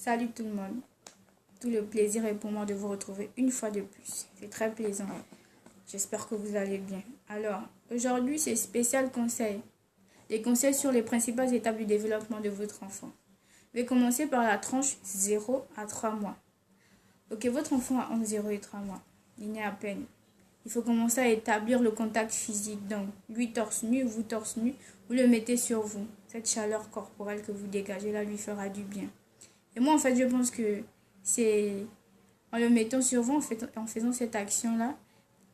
Salut tout le monde. Tout le plaisir est pour moi de vous retrouver une fois de plus. C'est très plaisant. J'espère que vous allez bien. Alors, aujourd'hui, c'est spécial conseil. Des conseils sur les principales étapes du développement de votre enfant. Je vais commencer par la tranche 0 à 3 mois. Ok, votre enfant a entre 0 et 3 mois. Il naît à peine. Il faut commencer à établir le contact physique. Donc, lui torse nu, vous torse nu, vous le mettez sur vous. Cette chaleur corporelle que vous dégagez là lui fera du bien. Et moi, en fait, je pense que c'est en le mettant sur vous, en faisant cette action-là,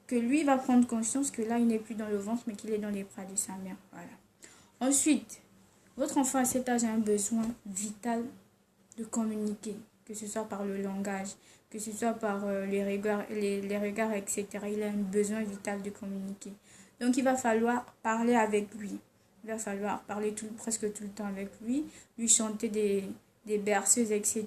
que lui va prendre conscience que là, il n'est plus dans le ventre, mais qu'il est dans les bras de sa mère. Voilà. Ensuite, votre enfant à cet âge a un besoin vital de communiquer, que ce soit par le langage, que ce soit par les regards, etc. Il a un besoin vital de communiquer. Donc, il va falloir parler avec lui. Il va falloir parler presque tout le temps avec lui chanter des berceuses, etc.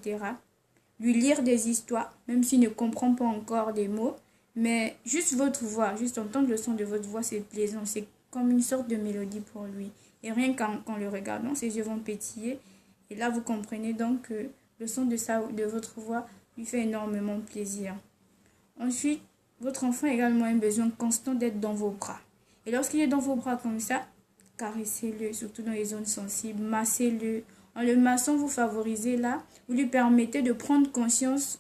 Lui lire des histoires, même s'il ne comprend pas encore des mots. Mais juste votre voix, juste entendre le son de votre voix, c'est plaisant. C'est comme une sorte de mélodie pour lui. Et rien qu'en le regardant, ses yeux vont pétiller. Et là, vous comprenez donc que le son de votre voix lui fait énormément plaisir. Ensuite, votre enfant a également un besoin constant d'être dans vos bras. Et lorsqu'il est dans vos bras comme ça, caressez-le, surtout dans les zones sensibles, massez-le. En le massant, vous favorisez là, vous lui permettez de prendre conscience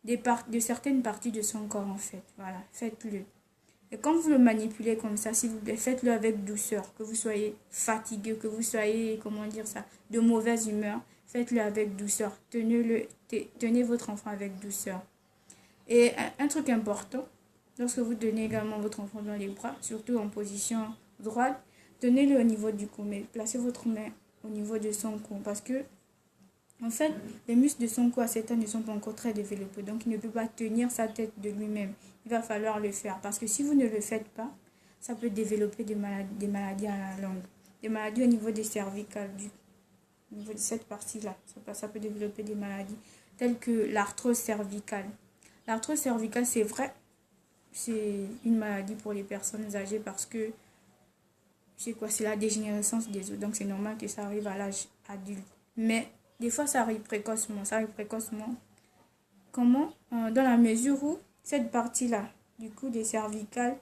de certaines parties de son corps en fait. Voilà, faites-le. Et quand vous le manipulez comme ça, s'il vous plaît, faites-le avec douceur. Que vous soyez fatigué, que vous soyez, comment dire ça, de mauvaise humeur, faites-le avec douceur. Tenez votre enfant avec douceur. Et un truc important, lorsque vous tenez également votre enfant dans les bras, surtout en position droite, tenez-le au niveau du cou, mais placez votre main au niveau de son cou. Parce que, en fait, les muscles de son cou à cet âge ne sont pas encore très développés. Donc, il ne peut pas tenir sa tête de lui-même. Il va falloir le faire. Parce que si vous ne le faites pas, ça peut développer des maladies à la longue. Des maladies au niveau des cervicales, au niveau de cette partie-là. Ça peut développer des maladies telles que l'arthrose cervicale. L'arthrose cervicale, c'est vrai, c'est une maladie pour les personnes âgées parce que c'est la dégénérescence des os. Donc, c'est normal que ça arrive à l'âge adulte. Mais des fois, ça arrive précocement. Comment? Dans la mesure où cette partie-là, du coup, des cervicales,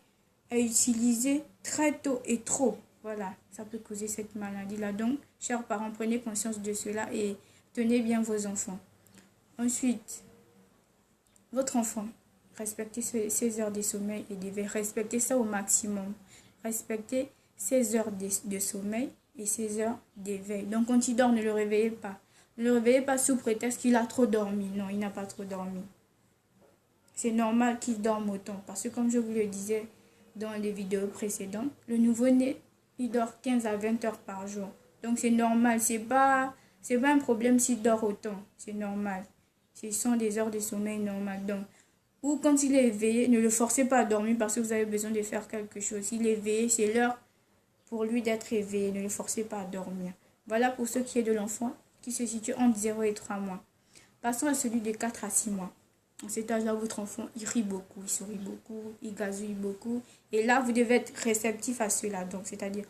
est utilisée très tôt et trop. Voilà, ça peut causer cette maladie-là. Donc, chers parents, prenez conscience de cela et tenez bien vos enfants. Ensuite, votre enfant, respectez ses heures de sommeil et d'éveil. Respectez ça au maximum. Respectez 16 heures de sommeil et 16 heures d'éveil. Donc, quand il dort, ne le réveillez pas. Ne le réveillez pas sous prétexte qu'il a trop dormi. Non, il n'a pas trop dormi. C'est normal qu'il dorme autant. Parce que, comme je vous le disais dans les vidéos précédentes, le nouveau-né, il dort 15 à 20 heures par jour. Donc, c'est normal. C'est pas un problème s'il dort autant. C'est normal. Ce sont des heures de sommeil normales. Donc, ou quand il est éveillé, ne le forcez pas à dormir parce que vous avez besoin de faire quelque chose. S'il est éveillé, c'est l'heure pour lui d'être éveillé. Ne le forcez pas à dormir. Voilà pour ce qui est de l'enfant qui se situe entre 0 et 3 mois. Passons à celui de 4 à 6 mois. En cet âge-là, votre enfant, il rit beaucoup, il sourit beaucoup, il gazouille beaucoup. Et là, vous devez être réceptif à cela. Donc, c'est-à-dire,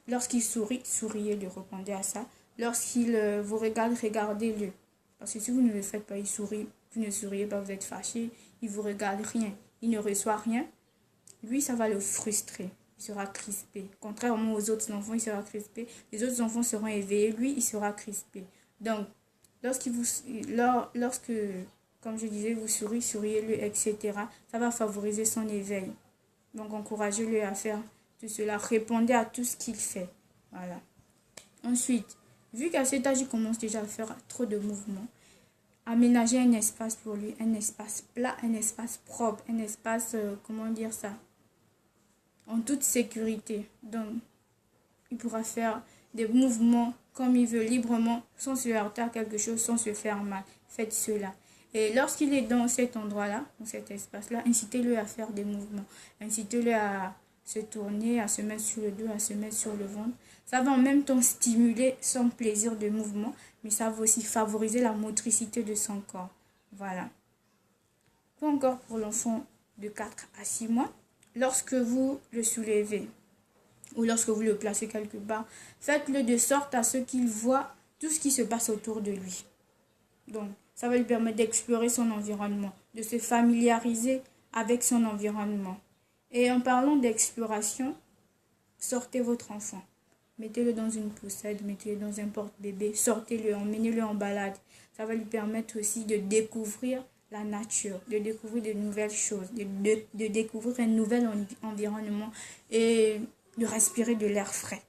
lorsqu'il sourit, souriez-le, répondez à ça. Lorsqu'il vous regarde, regardez-le. Parce que si vous ne le faites pas, il sourit, vous ne souriez pas, vous êtes fâché, il vous regarde rien, il ne reçoit rien. Lui, ça va le frustrer. Il sera crispé. Contrairement aux autres enfants, il sera crispé. Les autres enfants seront éveillés. Lui, il sera crispé. Donc, lorsque, comme je disais, vous souriez-le, etc., ça va favoriser son éveil. Donc, encouragez-le à faire tout cela. Répondez à tout ce qu'il fait. Voilà. Ensuite, vu qu'à cet âge, il commence déjà à faire trop de mouvements, aménagez un espace pour lui, un espace plat, un espace propre, un espace, comment dire ça, en toute sécurité. Donc, il pourra faire des mouvements comme il veut, librement, sans se heurter à quelque chose, sans se faire mal. Faites cela. Et lorsqu'il est dans cet endroit-là, dans cet espace-là, incitez-le à faire des mouvements. Incitez-le à se tourner, à se mettre sur le dos, à se mettre sur le ventre. Ça va en même temps stimuler son plaisir de mouvement, mais ça va aussi favoriser la motricité de son corps. Voilà. Pas encore pour l'enfant de 4 à 6 mois. Lorsque vous le soulevez ou lorsque vous le placez quelque part, faites-le de sorte à ce qu'il voit tout ce qui se passe autour de lui. Donc, ça va lui permettre d'explorer son environnement, de se familiariser avec son environnement. Et en parlant d'exploration, sortez votre enfant. Mettez-le dans une poussette, mettez-le dans un porte-bébé, sortez-le, emmenez-le en balade. Ça va lui permettre aussi de découvrir la nature, de découvrir de nouvelles choses, de découvrir un nouvel environnement et de respirer de l'air frais.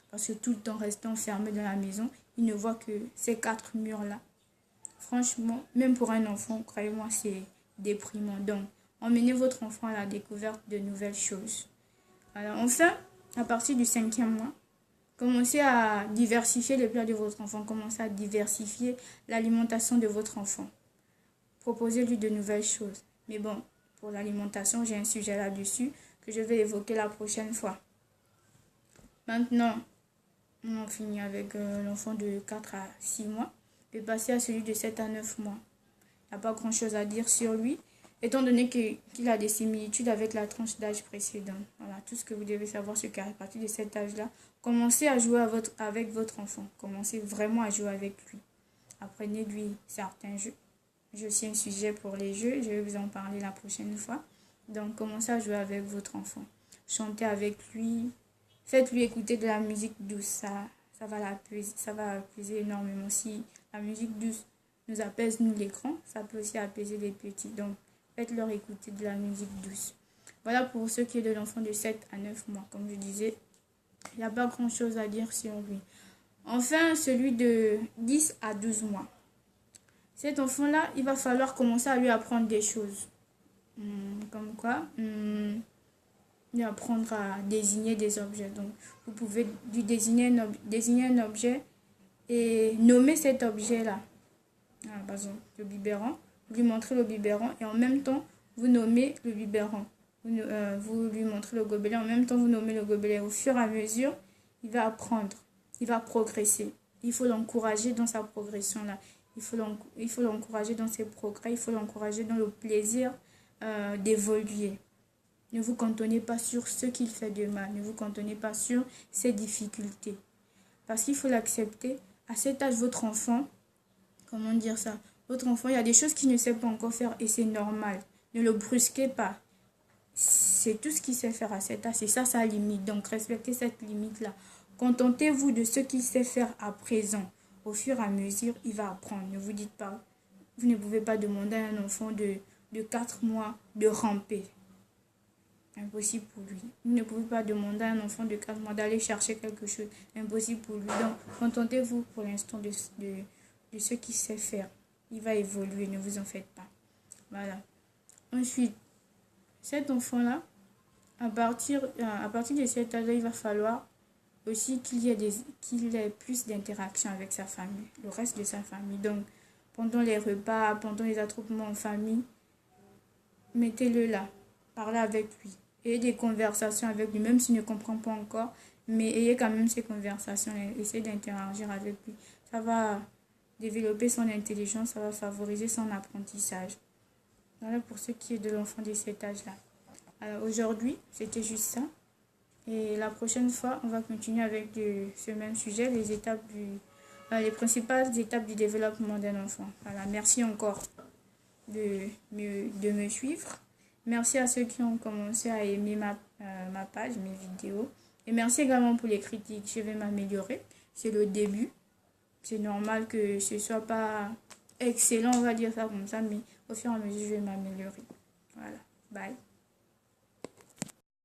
Parce que tout le temps restant enfermé dans la maison, il ne voit que ces 4 murs-là. Franchement, même pour un enfant, croyez-moi, c'est déprimant. Donc, emmenez votre enfant à la découverte de nouvelles choses. Alors, enfin, à partir du 5e mois, commencez à diversifier les plats de votre enfant. Commencez à diversifier l'alimentation de votre enfant. Proposez-lui de nouvelles choses. Mais bon, pour l'alimentation, j'ai un sujet là-dessus que je vais évoquer la prochaine fois. Maintenant, on finit avec l'enfant de 4 à 6 mois. Et passer à celui de 7 à 9 mois. Il n'y a pas grand-chose à dire sur lui, étant donné qu'il a des similitudes avec la tranche d'âge précédente. Voilà, tout ce que vous devez savoir, c'est qu'à partir de cet âge-là, commencez à jouer avec votre enfant. Commencez vraiment à jouer avec lui. Apprenez-lui certains jeux. J'ai aussi un sujet pour les jeux, je vais vous en parler la prochaine fois. Donc, commencez à jouer avec votre enfant. Chantez avec lui. Faites-lui écouter de la musique douce. Ça va l'apaiser énormément. Si la musique douce nous apaise, nous, l'écran, ça peut aussi apaiser les petits. Donc, faites-leur écouter de la musique douce. Voilà pour ce qui est de l'enfant de 7 à 9 mois. Comme je disais, il n'y a pas grand-chose à dire sur lui. Enfin, celui de 10 à 12 mois. Cet enfant-là, il va falloir commencer à lui apprendre des choses. Comme quoi lui apprendre à désigner des objets. Donc, vous pouvez lui désigner un objet et nommer cet objet-là. Par exemple, le biberon. Vous lui montrez le biberon et en même temps, vous nommez le biberon. Vous lui montrez le gobelet, en même temps, vous nommez le gobelet. Au fur et à mesure, il va apprendre, il va progresser. Il faut l'encourager dans sa progression-là. Il faut l'encourager dans ses progrès, il faut l'encourager dans le plaisir d'évoluer. Ne vous cantonnez pas sur ce qu'il fait de mal, ne vous cantonnez pas sur ses difficultés. Parce qu'il faut l'accepter. À cet âge, votre enfant, comment dire ça? Votre enfant, il y a des choses qu'il ne sait pas encore faire et c'est normal. Ne le brusquez pas. C'est tout ce qu'il sait faire à cet âge, c'est ça sa limite. Donc, respectez cette limite-là. Contentez-vous de ce qu'il sait faire à présent. Au fur et à mesure, il va apprendre. Ne vous dites pas, vous ne pouvez pas demander à un enfant de 4 mois de ramper. Impossible pour lui. Vous ne pouvez pas demander à un enfant de 4 mois d'aller chercher quelque chose. Impossible pour lui. Donc, contentez-vous pour l'instant de ce qu'il sait faire. Il va évoluer, ne vous en faites pas. Voilà. Ensuite, cet enfant-là, à partir de cet âge-là, il va falloir aussi qu'il ait plus d'interaction avec sa famille, le reste de sa famille. Donc, pendant les repas, pendant les attroupements en famille, mettez-le là, parlez avec lui. Ayez des conversations avec lui, même s'il ne comprend pas encore, mais ayez quand même ces conversations, essayez d'interagir avec lui. Ça va développer son intelligence, ça va favoriser son apprentissage. Voilà pour ce qui est de l'enfant de cet âge-là. Alors aujourd'hui, c'était juste ça. Et la prochaine fois, on va continuer avec ce même sujet, les principales étapes du développement d'un enfant. Voilà, merci encore de me suivre. Merci à ceux qui ont commencé à aimer ma page, mes vidéos. Et merci également pour les critiques. Je vais m'améliorer. C'est le début. C'est normal que ce ne soit pas excellent, on va dire ça comme ça, mais au fur et à mesure, je vais m'améliorer. Voilà. Bye.